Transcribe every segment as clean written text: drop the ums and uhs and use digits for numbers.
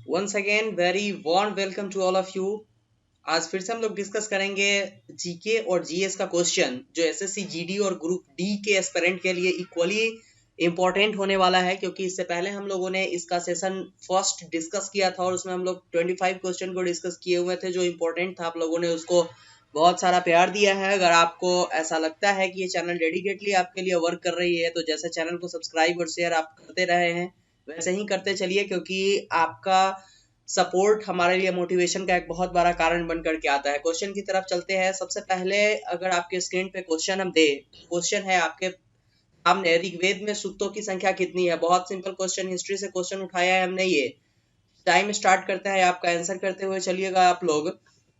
Once again very warm welcome to all of you. आज फिर से हम लोग डिस्कस करेंगे जीके और जीएस का क्वेश्चन जो एसएससी जीडी और ग्रुप डी के एस्पिरेंट के लिए इक्वली इंपॉर्टेंट होने वाला है, क्योंकि इससे पहले हम लोगों ने इसका सेशन फर्स्ट डिस्कस किया था और उसमें हम लोग 25 क्वेश्चन को डिस्कस किए हुए थे जो इंपॉर्टेंट था। आप लोगों ने उसको बहुत सारा प्यार दिया है। अगर आपको ऐसा लगता है कि ये चैनल डेडिकेटली आपके लिए वर्क कर रही है तो जैसे चैनल को सब्सक्राइब और शेयर आप करते रहे हैं वैसे ही करते चलिए, क्योंकि आपका सपोर्ट हमारे लिए मोटिवेशन का एक बहुत बड़ा कारण बन करके आता है। क्वेश्चन की तरफ चलते हैं। सबसे पहले अगर आपके स्क्रीन पे क्वेश्चन हम दे, क्वेश्चन है आपके सामने, ऋग्वेद में सूक्तों की संख्या कितनी है? बहुत सिंपल क्वेश्चन, हिस्ट्री से क्वेश्चन उठाया है हमने। ये टाइम स्टार्ट करता है आपका, आंसर करते हुए चलिएगा आप लोग।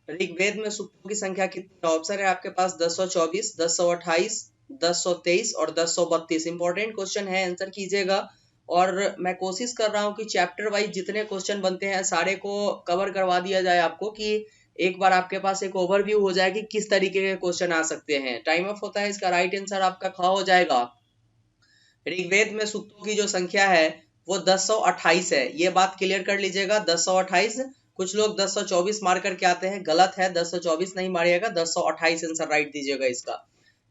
ऋग्वेद में सूक्तों की संख्या कितनी? ऑप्शन है आपके पास 1024, 1028, 1023 और 1032। इंपॉर्टेंट क्वेश्चन है, आंसर कीजिएगा। और मैं कोशिश कर रहा हूँ कि चैप्टर वाइज जितने क्वेश्चन बनते हैं सारे को कवर करवा दिया जाए आपको, कि एक बार आपके पास एक ओवरव्यू हो जाए कि किस तरीके के क्वेश्चन आ सकते हैं। टाइम ऑफ होता है, इसका राइट आंसर आपका ख हो जाएगा। ऋग्वेद में सूक्तों की जो संख्या है वो 1028 है। ये बात क्लियर कर लीजिएगा, 1028। कुछ लोग 1024 मार करके आते हैं, गलत है। 1024 नहीं मारिएगा, 1028 आंसर राइट दीजिएगा इसका।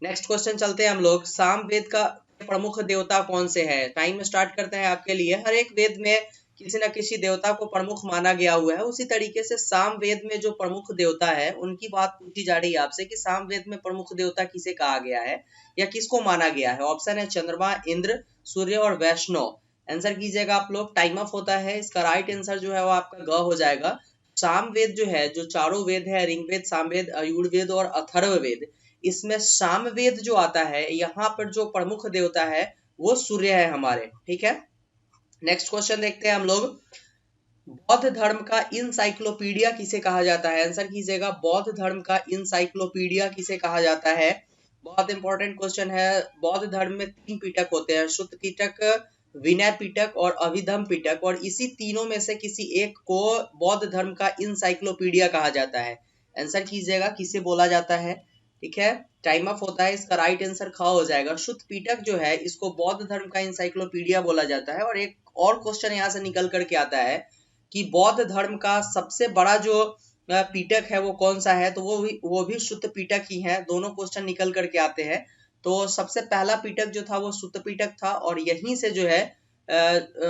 नेक्स्ट क्वेश्चन चलते हैं हम लोग। सामवेद का प्रमुख देवता कौन से है? टाइम स्टार्ट करते हैं आपके लिए। हर एक वेद में किसी न किसी देवता को प्रमुख माना गया हुआ है, उसी तरीके से सामवेद में जो प्रमुख देवता है उनकी बात पूछी जा रही है आपसे कि सामवेद में प्रमुख देवता किसे कहा गया है या किसको माना गया है। ऑप्शन है चंद्रमा, इंद्र, सूर्य और वैष्णव। आंसर कीजिएगा आप लोग। टाइम ऑफ होता है। इसका राइट आंसर जो है वो आपका ग हो जाएगा। सामवेद जो है, जो चारों वेद है, ऋग्वेद, सामवेद, यजुर्वेद और अथर्ववेद, इसमें सामवेद जो आता है यहाँ पर जो प्रमुख देवता है वो सूर्य है हमारे। ठीक है, नेक्स्ट क्वेश्चन देखते हैं हम लोग। बौद्ध धर्म का इंसाइक्लोपीडिया किसे कहा जाता है? आंसर कीजिएगा। बौद्ध धर्म का इंसाइक्लोपीडिया किसे कहा जाता है? बहुत इंपॉर्टेंट क्वेश्चन है। बौद्ध धर्म में 3 पिटक होते हैं, शुद्ध पिटक, विनय पिटक और अभिधम पिटक, और इसी तीनों में से किसी एक को बौद्ध धर्म का इंसाइक्लोपीडिया कहा जाता है। आंसर कीजिएगा, किसे बोला जाता है? ठीक है, टाइम ऑफ होता है। इसका राइट आंसर ख हो जाएगा। शुद्ध पिटक जो है इसको बौद्ध धर्म का इंसाइक्लोपीडिया बोला जाता है। और एक और क्वेश्चन यहाँ से निकल करके आता है कि बौद्ध धर्म का सबसे बड़ा जो पीटक है वो कौन सा है? तो वो भी शुद्ध पीटक ही है। दोनों क्वेश्चन निकल करके आते हैं। तो सबसे पहला पीटक जो था वो शुद्ध पीटक था, और यहीं से जो है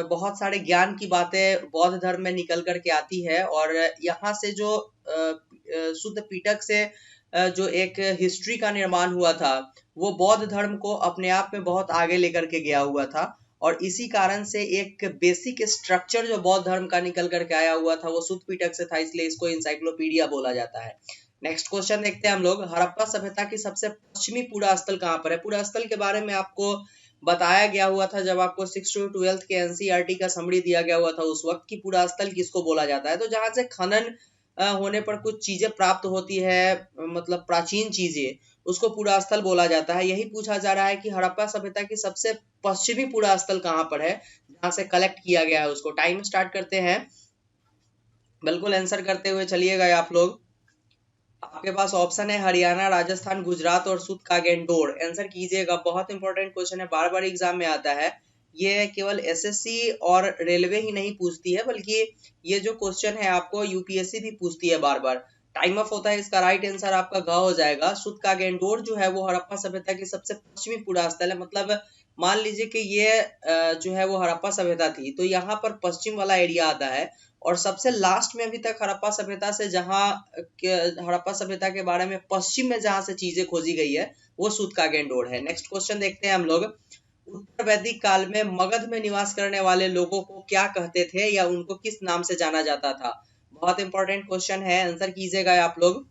बहुत सारे ज्ञान की बातें बौद्ध धर्म में निकल करके आती है। और यहाँ से जो शुद्ध पीटक से जो एक हिस्ट्री का निर्माण हुआ था वो बौद्ध धर्म को अपने आप में बहुत आगे लेकर के गया हुआ था। और इसी कारण से एक बेसिक स्ट्रक्चर जो बौद्ध धर्म का निकल करके आया हुआ था वो शुद्ध पिटक से था, इसलिए इसको इंसाइक्लोपीडिया बोला जाता है। नेक्स्ट क्वेश्चन देखते हैं हम लोग। हड़प्पा सभ्यता की सबसे पश्चिमी पूरा स्थल कहाँ पर है? पूरा स्थल के बारे में आपको बताया गया हुआ था जब आपको 6 to 12 के एनसीईआरटी का समरी दिया गया हुआ था। उस वक्त की पूरा स्थल किसको बोला जाता है? तो जहां से खनन होने पर कुछ चीजें प्राप्त होती है, मतलब प्राचीन चीजें, उसको पुरा स्थल बोला जाता है। यही पूछा जा रहा है कि हड़प्पा सभ्यता की सबसे पश्चिमी पुरा स्थल कहाँ पर है जहां से कलेक्ट किया गया है उसको। टाइम स्टार्ट करते हैं, बिल्कुल आंसर करते हुए चलिएगा आप लोग। आपके पास ऑप्शन है हरियाणा, राजस्थान, गुजरात और सूत कागेंडोर। आंसर कीजिएगा। बहुत इंपॉर्टेंट क्वेश्चन है, बार बार एग्जाम में आता है। ये केवल एसएससी और रेलवे ही नहीं पूछती है, बल्कि ये जो क्वेश्चन है आपको यूपीएससी भी पूछती है बार बार। टाइम ऑफ होता है। इसका राइट आंसर आपका घ हो जाएगा। सूत कागेंडोर जो है वो हड़प्पा सभ्यता की सबसे पश्चिमी पूरा स्थल है। मतलब मान लीजिए कि ये जो है वो हड़प्पा सभ्यता थी, तो यहाँ पर पश्चिम वाला एरिया आता है। और सबसे लास्ट में अभी तक हड़प्पा सभ्यता से जहां हड़प्पा सभ्यता के बारे में पश्चिम में जहां से चीजें खोजी गई है वो सूत कागेंडोर है। नेक्स्ट क्वेश्चन देखते हैं हम लोग। उत्तर वैदिक काल में मगध में निवास करने वाले लोगों को क्या कहते थे या उनको किस नाम से जाना जाता था? बहुत इंपॉर्टेंट क्वेश्चन है, आंसर कीजिएगा आप लोग।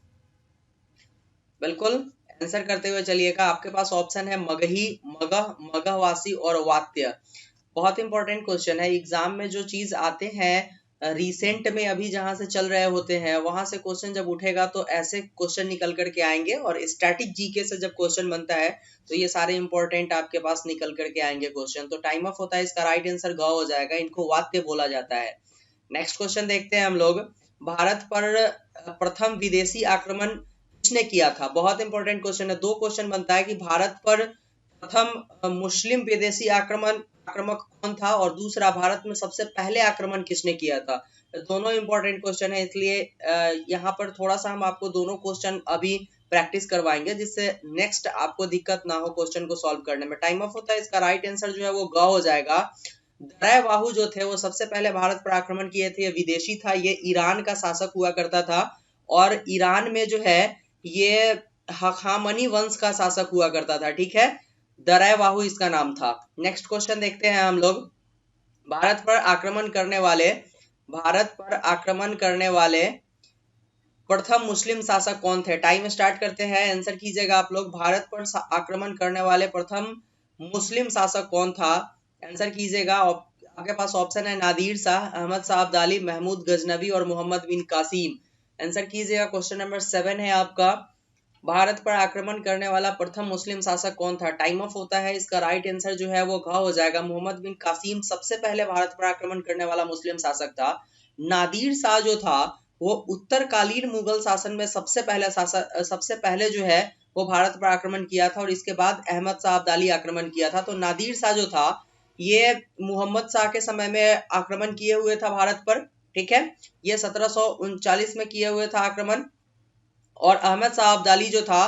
बिल्कुल आंसर करते हुए चलिएगा। आपके पास ऑप्शन है मगही, मगह, मगहवासी और वात्य। बहुत इंपॉर्टेंट क्वेश्चन है। एग्जाम में जो चीज आते हैं रिसेंट में अभी जहां से चल रहे होते हैं वहां से क्वेश्चन जब उठेगा तो ऐसे क्वेश्चन निकल करके आएंगे। और स्टैटिक जीके से जब क्वेश्चन बनता है तो ये सारे इंपॉर्टेंट आपके पास निकल करके आएंगे क्वेश्चन। तो टाइम ऑफ होता है। इसका राइट आंसर ग हो जाएगा। इनको वात्य बोला जाता है। नेक्स्ट क्वेश्चन देखते हैं हम लोग। भारत पर प्रथम विदेशी आक्रमण किसने किया था? बहुत इंपॉर्टेंट क्वेश्चन है। 2 क्वेश्चन बनता है कि भारत पर प्रथम मुस्लिम विदेशी आक्रमक कौन था, और दूसरा भारत में सबसे पहले आक्रमण किसने किया था। दोनों इंपॉर्टेंट क्वेश्चन है, इसलिए यहाँ पर थोड़ा सा हम आपको दोनों क्वेश्चन अभी प्रैक्टिस करवाएंगे, जिससे नेक्स्ट आपको दिक्कत ना हो क्वेश्चन को सॉल्व करने में। टाइम ऑफ होता है, इसका राइट आंसर जो है वो ग हो जाएगा। दरय-बाहु जो थे वो सबसे पहले भारत पर आक्रमण किए थे, ये विदेशी था, ये ईरान का शासक हुआ करता था, और ईरान में जो है ये हखामनी वंश का शासक हुआ करता था, ठीक है। दरय-बाहु इसका नाम था। नेक्स्ट क्वेश्चन देखते हैं हम लोग। भारत पर आक्रमण करने वाले प्रथम मुस्लिम शासक कौन थे? टाइम स्टार्ट करते हैं, आंसर कीजिएगा आप लोग। भारत पर आक्रमण करने वाले प्रथम मुस्लिम शासक कौन था? आंसर कीजिएगा। आपके पास ऑप्शन है नादिर शाह, अहमद शाह अब्दाली, महमूद गजनवी और मोहम्मद बिन कासिम। आंसर कीजिएगा। क्वेश्चन नंबर 7 है आपका, भारत पर आक्रमण करने वाला प्रथम मुस्लिम शासक कौन था? टाइम ऑफ होता है, इसका राइट आंसर जो है वो घ हो जाएगा। मोहम्मद बिन कासिम सबसे पहले भारत पर आक्रमण करने वाला मुस्लिम शासक था। नादिर शाह जो था वो उत्तरकालीन मुगल शासन में सबसे पहले जो है वो भारत पर आक्रमण किया था, और इसके बाद अहमद शाह अब्दाली आक्रमण किया था। तो नादिर शाह जो था ये मोहम्मद शाह के समय में आक्रमण किए हुए था भारत पर, ठीक है। ये 1739 में किए हुए था आक्रमण, और अहमद शाह अब्दाली जो था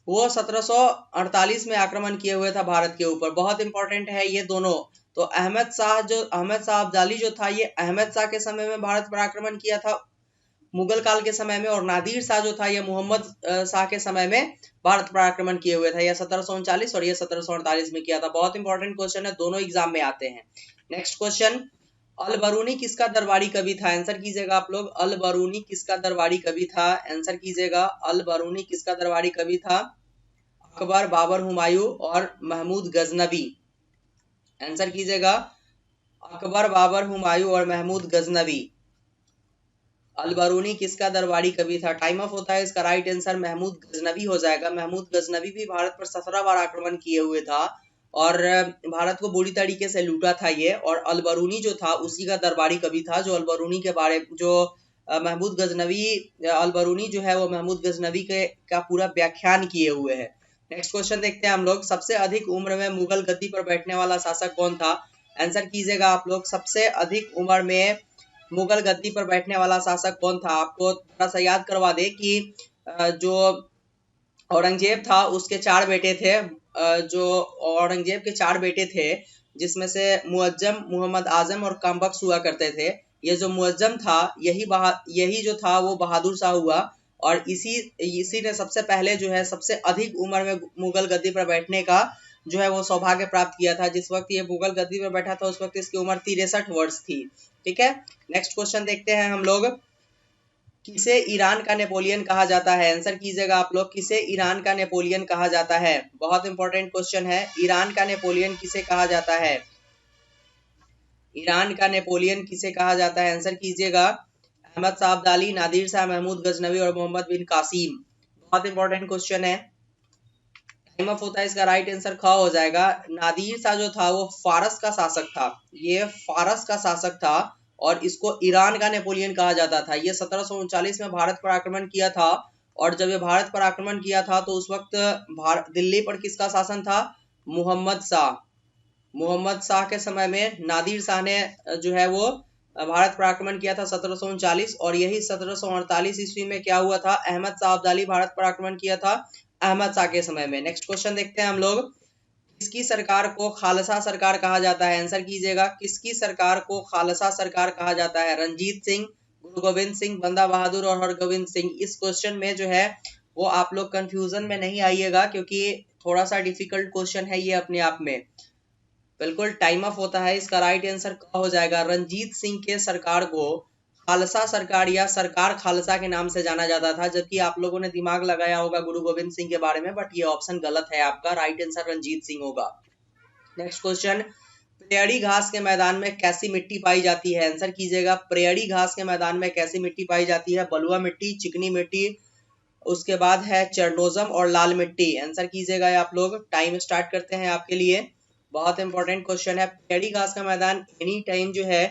वो 1748 में आक्रमण किए हुए था भारत के ऊपर। बहुत इंपॉर्टेंट है ये दोनों। तो अहमद शाह अब्दाली जो था ये अहमद शाह के समय में भारत पर आक्रमण किया था मुगल काल के समय में, और नादिर शाह जो था ये मोहम्मद शाह के समय में भारत पर आक्रमण किए हुए था। यह 1739 और ये 1748 में किया था। बहुत इंपॉर्टेंट क्वेश्चन है, दोनों एग्जाम में आते हैं। नेक्स्ट क्वेश्चन, अल बरूनी किसका दरबारी कवि था? आंसर कीजिएगा आप लोग। अल बरूनी किसका दरबारी कवि था? आंसर कीजिएगा। अल बरूनी किसका दरबारी कवि था? अकबर, बाबर, हुमायूं और महमूद गजनवी। आंसर कीजिएगा। अकबर, बाबर, हुमायूं और महमूद गजनवी। अल बरूनी किसका दरबारी कवि था? टाइम ऑफ होता है, इसका राइट आंसर महमूद गजनवी हो जाएगा। महमूद गजनवी भी भारत पर 17 बार आक्रमण किए हुए था, और भारत को बुरी तरीके से लूटा था ये। और अल बरूनी जो था उसी का दरबारी कवि था, जो अल बरूनी के बारे जो महमूद गजनवी अल बरूनी जो है वो महमूद गजनवी का पूरा व्याख्यान किए हुए है। नेक्स्ट क्वेश्चन देखते हैं हम लोग। सबसे अधिक उम्र में मुगल गद्दी पर बैठने वाला शासक कौन था? आंसर कीजिएगा आप लोग। सबसे अधिक उम्र में मुगल गद्दी पर बैठने वाला शासक कौन था? आपको थोड़ा सा याद करवा दे कि जो औरंगजेब था उसके 4 बेटे थे। जो औरंगजेब के 4 बेटे थे, जिसमें से मुअज्जम, मोहम्मद आजम और कामबख्श हुआ करते थे। ये जो मुअज्जम था यही जो था वो बहादुर शाह हुआ, और इसी ने सबसे पहले जो है सबसे अधिक उम्र में मुगल गद्दी पर बैठने का जो है वो सौभाग्य प्राप्त किया था। जिस वक्त ये मुगल गद्दी पर बैठा था उस वक्त इसकी उम्र 63 वर्ष थी, ठीक है। नेक्स्ट क्वेश्चन देखते हैं हम लोग। किसे ईरान का नेपोलियन कहा जाता है? आंसर कीजिएगा आप लोग। किसे ईरान का नेपोलियन कहा जाता है? बहुत इंपॉर्टेंट क्वेश्चन है। ईरान का नेपोलियन किसे कहा जाता है? ईरान का नेपोलियन किसे कहा जाता है? आंसर कीजिएगा। अहमद शाह अब्दाली, नादिर शाह, महमूद गजनवी और मोहम्मद बिन कासिम। बहुत इंपॉर्टेंट क्वेश्चन है। टाइम ऑफ होता है, इसका राइट आंसर ख हो जाएगा। नादिर शाह जो था वो फारस का शासक था। ये फारस का शासक था, और इसको ईरान का नेपोलियन कहा जाता था। ये 1739 में भारत पर आक्रमण किया था, और जब ये भारत पर आक्रमण किया था तो उस वक्त दिल्ली पर किसका शासन था? मोहम्मद शाह के समय में नादिर शाह ने जो है वो भारत पर आक्रमण किया था 1739, और यही 1748 ईस्वी में क्या हुआ था? अहमद शाह अब्दाली भारत पर आक्रमण किया था अहमद शाह के समय में। नेक्स्ट क्वेश्चन देखते हैं हम लोग। किसकी सरकार को खालसा सरकार कहा जाता है? आंसर कीजिएगा। किसकी सरकार को खालसा सरकार कहा जाता है? रणजीत सिंह, गुरु गोविंद सिंह, बंदा बहादुर और हरगोविंद सिंह। इस क्वेश्चन में जो है वो आप लोग कंफ्यूजन में नहीं आइएगा, क्योंकि थोड़ा सा डिफिकल्ट क्वेश्चन है ये अपने आप में। बिल्कुल टाइम ऑफ होता है, इसका राइट आंसर क्या हो जाएगा? रंजीत सिंह के सरकार को खालसा सरकार या सरकार खालसा के नाम से जाना जाता था, जबकि आप लोगों ने दिमाग लगाया होगा गुरु गोविंद सिंह के बारे में, बट ये ऑप्शन गलत है आपका। राइट आंसर रंजीत सिंह होगा। नेक्स्ट क्वेश्चन, प्रियड़ी घास के मैदान में कैसी मिट्टी पाई जाती है? आंसर कीजिएगा। प्रियड़ी घास के मैदान में कैसी मिट्टी पाई जाती है? बलुआ मिट्टी, चिकनी मिट्टी, उसके बाद है चरनोजम और लाल मिट्टी। आंसर कीजिएगा आप लोग। टाइम स्टार्ट करते हैं आपके लिए। बहुत इंपॉर्टेंट क्वेश्चन है। प्रियड़ी घास का मैदान एनी टाइम जो है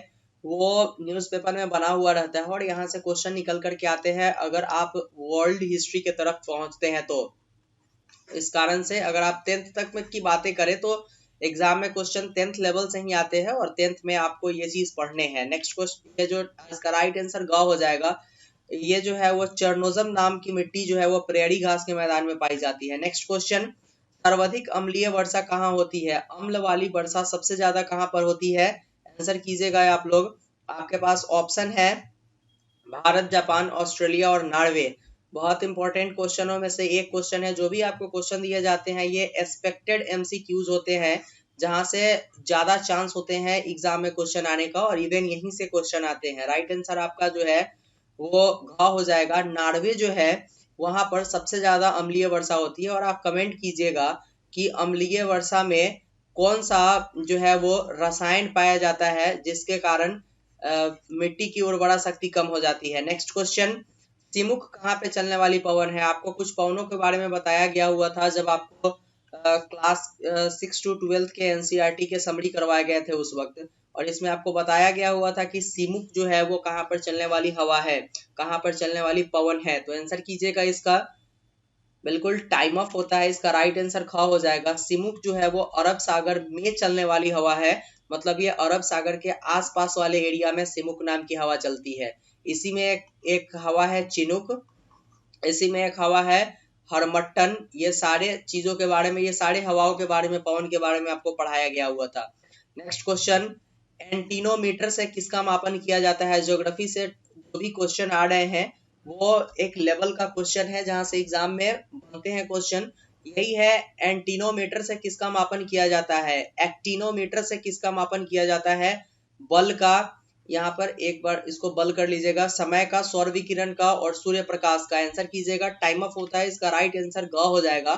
वो न्यूज़पेपर में बना हुआ रहता है, और यहाँ से क्वेश्चन निकल करके आते हैं अगर आप वर्ल्ड हिस्ट्री के तरफ पहुंचते हैं तो। इस कारण से अगर आप 10th तक में की बातें करें तो एग्जाम में क्वेश्चन 10th लेवल से ही आते हैं और 10th में आपको ये चीज पढ़ने हैं। नेक्स्ट क्वेश्चन, ये जो इसका राइट आंसर ग हो जाएगा। ये जो है वो चरनोजम नाम की मिट्टी जो है वो प्रेरी घास के मैदान में पाई जाती है। नेक्स्ट क्वेश्चन, सर्वाधिक अम्लीय वर्षा कहाँ होती है? अम्ल वाली वर्षा सबसे ज्यादा कहाँ पर होती है? आंसर कीजिएगा आप लोग। आपके पास ऑप्शन है भारत, जापान, ऑस्ट्रेलिया और नॉर्वे। बहुत इंपॉर्टेंट क्वेश्चनों में से एक क्वेश्चन है। जो भी आपको क्वेश्चन दिए जाते हैं ये एक्सपेक्टेड एमसीक्यूज होते हैं, जहां से ज्यादा चांस होते हैं एग्जाम में क्वेश्चन आने का, और इवन यहीं से क्वेश्चन आते हैं। राइट आंसर आपका जो है वो घ हो जाएगा। नॉर्वे जो है वहां पर सबसे ज्यादा अम्लीय वर्षा होती है। और आप कमेंट कीजिएगा कि अम्लीय वर्षा में कौन सा जो है वो रसायन पाया जाता है जिसके कारण मिट्टी की उर्वरा शक्ति कम हो जाती है। नेक्स्ट क्वेश्चन, सिमुक कहाँ पे चलने वाली पवन है? आपको कुछ पवनों के बारे में बताया गया हुआ था जब आपको क्लास 6 to 12 के एनसीईआरटी के समरी करवाए गए थे उस वक्त, और इसमें आपको बताया गया हुआ था कि सिमुक जो है वो कहाँ पर चलने वाली हवा है, कहाँ पर चलने वाली पवन है। तो आंसर कीजिएगा इसका। बिल्कुल टाइम ऑफ होता है, इसका राइट आंसर ख हो जाएगा। सिमुक जो है वो अरब सागर में चलने वाली हवा है, मतलब ये अरब सागर के आसपास वाले एरिया में सिमुक नाम की हवा चलती है। इसी में एक हवा है चिनुक, इसी में एक हवा है हरमट्टन। ये सारे चीजों के बारे में, ये सारे हवाओं के बारे में, पवन के बारे में आपको पढ़ाया गया हुआ था। नेक्स्ट क्वेश्चन, एंटीनोमीटर से किसका मापन किया जाता है? ज्योग्राफी से जो भी क्वेश्चन आ रहे हैं वो एक लेवल का क्वेश्चन है जहां से एग्जाम में बनते हैं क्वेश्चन। यही है, एंटीनोमीटर से किसका मापन किया जाता है? एक्टिनोमीटर से किसका मापन किया जाता है? बल का। यहाँ पर एक बार इसको बल कर लीजिएगा, समय का, सौर विकिरण का और सूर्य प्रकाश का। आंसर कीजिएगा। टाइम ऑफ होता है, इसका राइट आंसर ग हो जाएगा।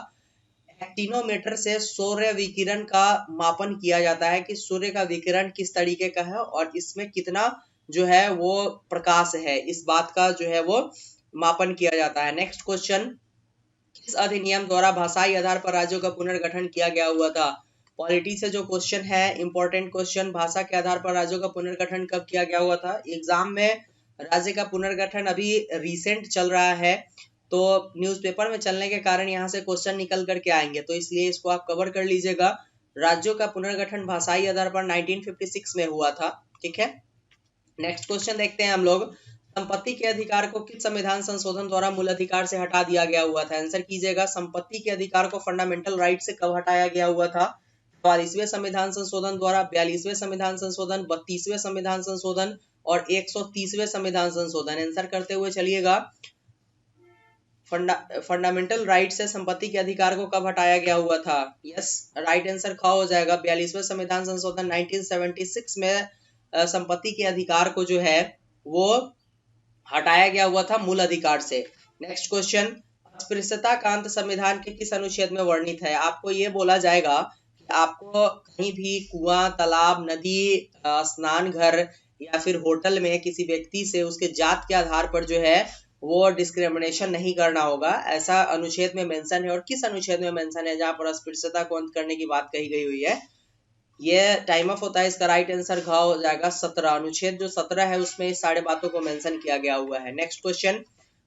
एक्टिनोमीटर से सूर्य विकिरण का मापन किया जाता है कि सूर्य का विकिरण किस तरीके का है और इसमें कितना जो है वो प्रकाश है, इस बात का जो है वो मापन किया जाता है। नेक्स्ट क्वेश्चन, किस अधिनियम द्वारा भाषाई आधार पर राज्यों का पुनर्गठन किया गया हुआ था? पॉलिटी से जो क्वेश्चन है, इंपॉर्टेंट क्वेश्चन, भाषा के आधार पर राज्यों का पुनर्गठन कब किया गया हुआ था? एग्जाम में राज्य का पुनर्गठन अभी रिसेंट चल रहा है, तो न्यूज़पेपर में चलने के कारण यहाँ से क्वेश्चन निकल करके आएंगे, तो इसलिए इसको आप कवर कर लीजिएगा। राज्यों का पुनर्गठन भाषाई आधार पर 1956 में हुआ था। ठीक है, नेक्स्ट क्वेश्चन देखते हैं हम लोग। संपत्ति के अधिकार को किस संविधान संशोधन द्वारा मूल अधिकार से हटा दिया गया हुआ था? आंसर कीजिएगा। संपत्ति के अधिकार को फंडामेंटल राइट से कब हटाया गया हुआ था? 44वें संविधान संशोधन द्वारा, 42वें संविधान संशोधन, 32वें संविधान संशोधन और 130वें संविधान संशोधन। आंसर करते हुए चलिएगा। फंडामेंटल राइट से संपत्ति के अधिकार को कब हटाया गया हुआ था? यस, राइट आंसर ख हो जाएगा। 42वें संविधान संशोधन 1976 में संपत्ति के अधिकार को जो है वो हटाया गया हुआ था मूल अधिकार से। नेक्स्ट क्वेश्चन, अस्पृश्यता का अंत संविधान के किस अनुच्छेद में वर्णित है? आपको ये बोला जाएगा कि आपको कहीं भी कुआं, तालाब, नदी, स्नान घर या फिर होटल में किसी व्यक्ति से उसके जात के आधार पर जो है वो डिस्क्रिमिनेशन नहीं करना होगा, ऐसा अनुच्छेद में मेंशन है। और किस अनुच्छेद में मेंशन है जहां पर अस्पृश्यता को अंत करने की बात कही गई हुई है? ये टाइम ऑफ होता है, इसका राइट आंसर घ हो जाएगा। 17, अनुच्छेद जो 17 है उसमें इस सारे बातों को मेंशन किया गया हुआ है। नेक्स्ट क्वेश्चन,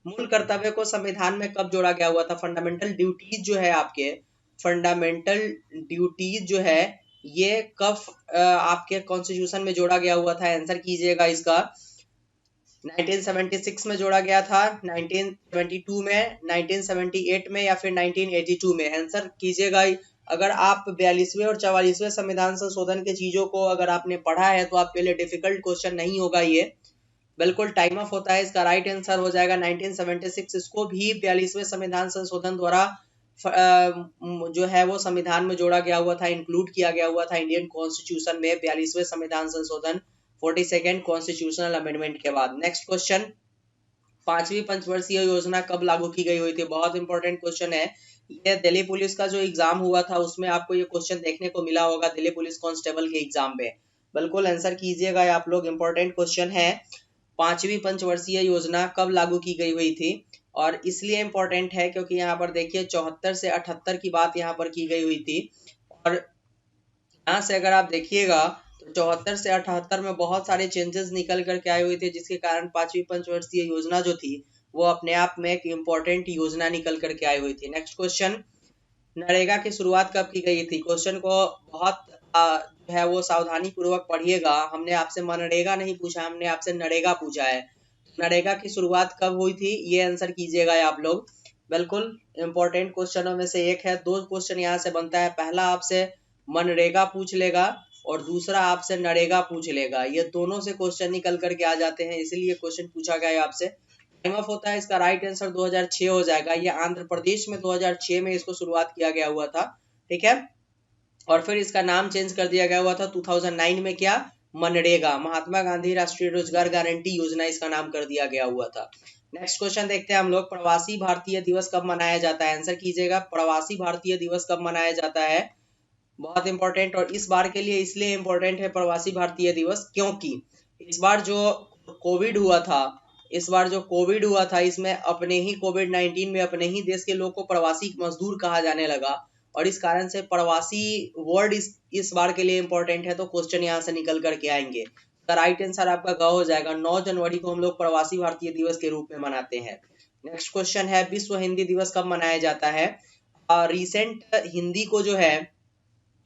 मूल कर्तव्य को संविधान में कब जोड़ा गया हुआ था? फंडामेंटल ड्यूटीज जो है आपके, फंडामेंटल ड्यूटीज जो है ये कब आपके कॉन्स्टिट्यूशन में जोड़ा गया हुआ था? आंसर कीजिएगा इसका। 1976 में जोड़ा गया था, 1972 में, 1978 में या फिर 1982 में? आंसर कीजिएगा। अगर आप 42वें और 44वें संविधान संशोधन के चीजों को अगर आपने पढ़ा है तो आपके लिए डिफिकल्ट क्वेश्चन नहीं होगा ये। बिल्कुल टाइम ऑफ होता है, इसका राइट आंसर हो जाएगा 1976। इसको भी 42वें संविधान संशोधन द्वारा जो है वो संविधान में जोड़ा गया हुआ था, इंक्लूड किया गया हुआ था इंडियन कॉन्स्टिट्यूशन में 42वें संविधान संशोधन 42nd कॉन्स्टिट्यूशनल अमेंडमेंट के बाद। नेक्स्ट क्वेश्चन, 5वीं पंचवर्षीय योजना कब लागू की गई हुई थी? बहुत इंपॉर्टेंट क्वेश्चन है ये। दिल्ली पुलिस का जो एग्जाम हुआ था उसमें आपको ये क्वेश्चन देखने को मिला होगा, दिल्ली पुलिस कांस्टेबल के एग्जाम में। बिल्कुल आंसर कीजिएगा आप लोग, इंपॉर्टेंट क्वेश्चन है। 5वीं पंचवर्षीय योजना कब लागू की गई हुई थी? और इसलिए इंपॉर्टेंट है क्योंकि यहाँ पर देखिए 74 से 78 की बात यहाँ पर की गई हुई थी। और यहाँ से अगर आप देखिएगा तो 74 से 78 में बहुत सारे चेंजेस निकल करके आए हुए थे, जिसके कारण 5वीं पंचवर्षीय योजना जो थी वो अपने आप में एक इम्पोर्टेंट योजना निकल करके आई हुई थी। नेक्स्ट क्वेश्चन, नरेगा की शुरुआत कब की गई थी? क्वेश्चन को बहुत जो है वो सावधानी पूर्वक पढ़िएगा। हमने आपसे मनरेगा नहीं पूछा, हमने आपसे नरेगा पूछा है। नरेगा की शुरुआत कब हुई थी, ये आंसर कीजिएगा आप लोग। बिल्कुल इंपॉर्टेंट क्वेश्चनों में से एक है। दो क्वेश्चन यहाँ से बनता है, पहला आपसे मनरेगा पूछ लेगा और दूसरा आपसे नरेगा पूछ लेगा। ये दोनों से क्वेश्चन निकल करके आ जाते हैं, इसीलिए क्वेश्चन पूछा गया है आपसे। टाइम ऑफ होता है इसका राइट आंसर 2006 हो जाएगा। ये आंध्र प्रदेश में 2006 में इसको शुरुआत किया गया हुआ था, ठीक है। और फिर इसका नाम चेंज कर दिया गया हुआ था 2009 में, क्या? मनरेगा, महात्मा गांधी राष्ट्रीय रोजगार गारंटी योजना इसका नाम कर दिया गया हुआ था। नेक्स्ट क्वेश्चन देखते हैं हम लोग। प्रवासी भारतीय दिवस कब मनाया जाता है? आंसर कीजिएगा। प्रवासी भारतीय दिवस कब मनाया जाता है? बहुत इंपॉर्टेंट, और इस बार के लिए इसलिए इंपॉर्टेंट है प्रवासी भारतीय दिवस क्योंकि इस बार जो कोविड हुआ था, इसमें अपने ही कोविड-19 में अपने ही देश के लोग को प्रवासी मजदूर कहा जाने लगा, और इस कारण से प्रवासी वर्ड इस बार के लिए इंपॉर्टेंट है। तो क्वेश्चन यहाँ से निकल करके आएंगे। तो राइट आंसर आपका ग हो जाएगा। 9 जनवरी को हम लोग प्रवासी भारतीय दिवस के रूप में मनाते हैं। नेक्स्ट क्वेश्चन है, विश्व हिंदी दिवस कब मनाया जाता है? रिसेंट हिंदी को जो है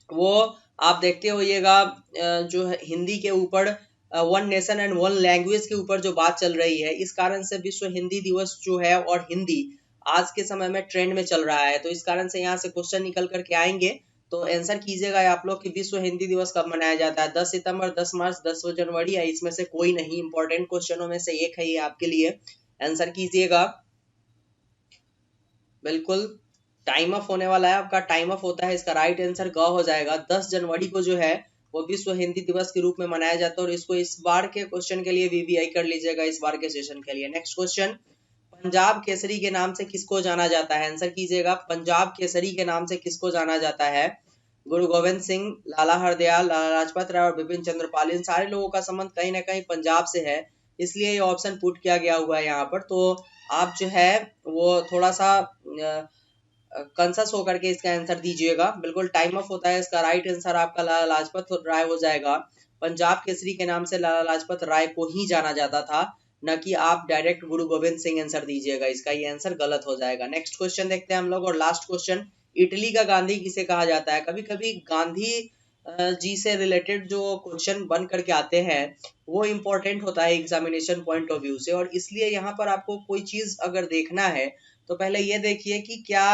वो आप देखते होइएगा, जो है हिंदी के ऊपर one nation and one language के ऊपर जो बात चल रही है, इस कारण से विश्व हिंदी दिवस जो है और हिंदी आज के समय में ट्रेंड में चल रहा है। तो इस कारण से यहाँ से क्वेश्चन निकल करके आएंगे। तो आंसर कीजिएगा आप लोग कि विश्व हिंदी दिवस कब मनाया जाता है? 10 सितंबर, 10 मार्च, 10 जनवरी, या इसमें से कोई नहीं? इंपॉर्टेंट क्वेश्चनों में से एक है ये आपके लिए। आंसर कीजिएगा। बिल्कुल टाइम ऑफ होने वाला है आपका। टाइम ऑफ होता है इसका राइट आंसर ग हो जाएगा। 10 जनवरी को जो है वो विश्व हिंदी दिवस के रूप में मनाया जाता है, और इसको इस बार के क्वेश्चन के लिए वीवीआई कर लीजिएगा, इस बार के सेशन के लिए। नेक्स्ट क्वेश्चन, पंजाब केसरी के नाम से किसको जाना जाता है? आंसर कीजिएगा। पंजाब केसरी के नाम से किसको जाना जाता है? गुरु गोविंद सिंह, लाला हरदयाल, लाला लाजपत राय और बिपिन चंद्रपाल, इन सारे लोगों का संबंध कहीं ना कहीं पंजाब से है, इसलिए ये ऑप्शन पुट किया गया हुआ है यहाँ पर। तो आप जो है वो थोड़ा सा कंसस होकर के इसका आंसर दीजिएगा। बिल्कुल टाइम ऑफ होता है इसका राइट आंसर आपका लाला लाजपत राय हो जाएगा। पंजाब केसरी के नाम से लाला लाजपत राय को ही जाना जाता था, न कि आप डायरेक्ट गुरु गोविंद सिंह आंसर दीजिएगा, इसका ये आंसर गलत हो जाएगा। नेक्स्ट क्वेश्चन देखते हैं हम लोग, और लास्ट क्वेश्चन, इटली का गांधी किसे कहा जाता है? कभी कभी गांधी जी से रिलेटेड जो क्वेश्चन बन करके आते हैं वो इम्पोर्टेंट होता है एग्जामिनेशन पॉइंट ऑफ व्यू से, और इसलिए यहाँ पर आपको कोई चीज अगर देखना है तो पहले ये देखिए कि क्या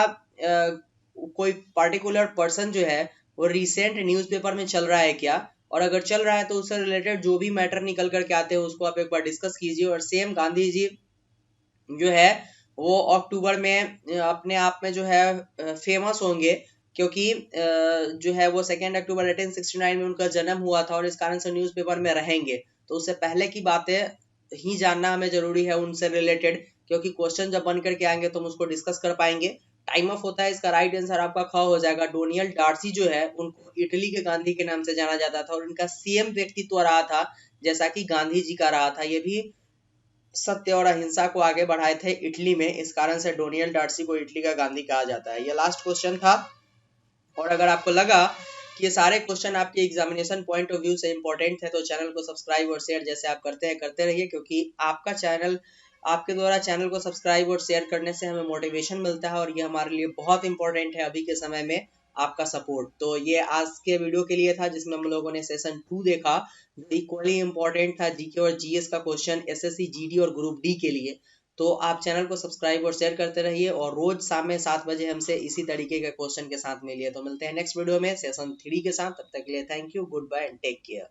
कोई पर्टिकुलर पर्सन जो है वो रिसेंट न्यूज़पेपर में चल रहा है क्या, और अगर चल रहा है तो उससे रिलेटेड जो भी मैटर निकल करके आते हैं उसको आप एक बार डिस्कस कीजिए। और सेम गांधी जी जो है वो अक्टूबर में अपने आप में जो है फेमस होंगे, क्योंकि जो है वो 2 अक्टूबर 1869 में उनका जन्म हुआ था, और इस कारण से न्यूज़पेपर में रहेंगे। तो उससे पहले की बातें ही जानना हमें जरूरी है उनसे रिलेटेड, क्योंकि क्वेश्चन जब बन करके आएंगे तो हम उसको डिस्कस कर पाएंगे। टाइम ऑफ होता है इसका राइट आंसर आपका ख हो जाएगा। डोनियल डार्सी जो है उनको इटली के गांधी के नाम से जाना जाता था, और इनका सेम व्यक्तित्व रहा था जैसा कि गांधी जी का रहा था। ये भी सत्य और अहिंसा को आगे बढ़ाए थे इटली में, इस कारण से डोनियल डार्सी को इटली का गांधी कहा जाता है। ये लास्ट क्वेश्चन था, और अगर आपको लगा कि ये सारे क्वेश्चन आपके एग्जामिनेशन पॉइंट ऑफ व्यू से इंपॉर्टेंट है तो चैनल को सब्सक्राइब और शेयर जैसे आप करते हैं करते रहिए, क्योंकि आपका चैनल, आपके द्वारा चैनल को सब्सक्राइब और शेयर करने से हमें मोटिवेशन मिलता है, और ये हमारे लिए बहुत इंपॉर्टेंट है अभी के समय में आपका सपोर्ट। तो ये आज के वीडियो के लिए था जिसमें हम लोगों ने सेशन 2 देखा, जो इक्वली इंपॉर्टेंट था जीके और जीएस का क्वेश्चन एसएससी जीडी और ग्रुप डी के लिए। तो आप चैनल को सब्सक्राइब और शेयर करते रहिए, और रोज शाम में 7 बजे हमसे इसी तरीके के क्वेश्चन के साथ मिलिए। तो मिलते हैं नेक्स्ट वीडियो में सेशन 3 के साथ। तब तक के लिए thank you, good bye and take care.